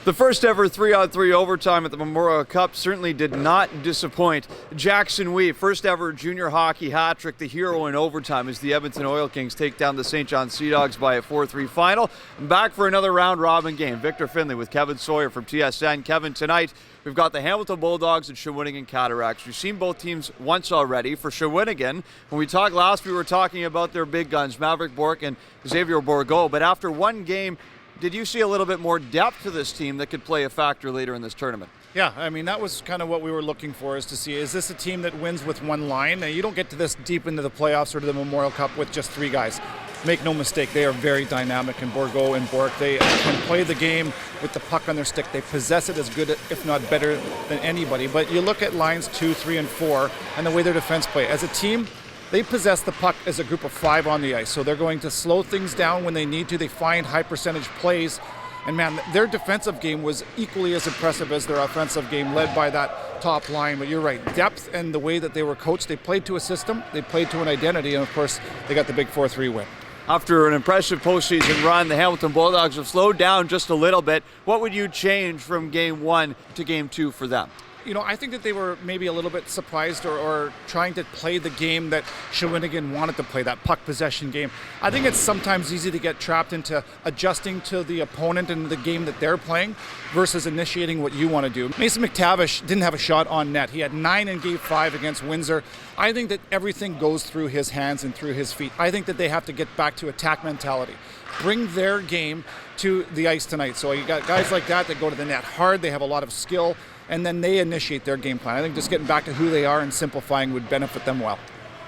The first ever 3-on-3 overtime at the Memorial Cup certainly did not disappoint. Jackson Wee, first ever junior hockey hat trick, the hero in overtime as the Edmonton Oil Kings take down the St. John Sea Dogs by a 4-3 final. And back for another round robin game. Victor Findlay with Kevin Sawyer from TSN. Kevin, tonight we've got the Hamilton Bulldogs and Shawinigan Cataractes. We've seen both teams once already. For Shawinigan, when we talked last, we were talking about their big guns, Maverick Bourque and Xavier Bourgault. But after one game, did you see a little bit more depth to this team that could play a factor later in this tournament? Yeah, I mean, that was kind of what we were looking for, is to see, is this a team that wins with one line? Now, you don't get to this deep into the playoffs or to the Memorial Cup with just three guys. Make no mistake, they are very dynamic in Bourgault and Bourque. They can play the game with the puck on their stick. They possess it as good, if not better, than anybody. But you look at lines 2, 3, and 4 and the way their defense play. As a team, they possess the puck as a group of 5 on the ice, so they're going to slow things down when they need to. They find high percentage plays, and man, their defensive game was equally as impressive as their offensive game, led by that top line. But you're right, depth and the way that they were coached, they played to a system, they played to an identity, and of course, they got the big 4-3 win. After an impressive postseason run, the Hamilton Bulldogs have slowed down just a little bit. What would you change from Game 1 to Game 2 for them? You know, I think that they were maybe a little bit surprised or trying to play the game that Shawinigan wanted to play, that puck possession game. I think it's sometimes easy to get trapped into adjusting to the opponent and the game that they're playing versus initiating what you want to do. Mason McTavish didn't have a shot on net. He had 9 in Game 5 against Windsor. I think that everything goes through his hands and through his feet. I think that they have to get back to attack mentality. Bring their game to the ice tonight. So you got guys like that go to the net hard. They have a lot of skill, and then they initiate their game plan. I think just getting back to who they are and simplifying would benefit them well.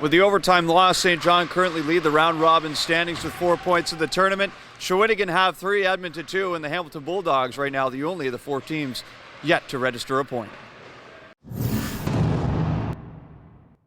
With the overtime loss, St. John currently lead the round-robin standings with 4 points in the tournament. Shawinigan have 3, Edmonton 2, and the Hamilton Bulldogs right now the only of the 4 teams yet to register a point.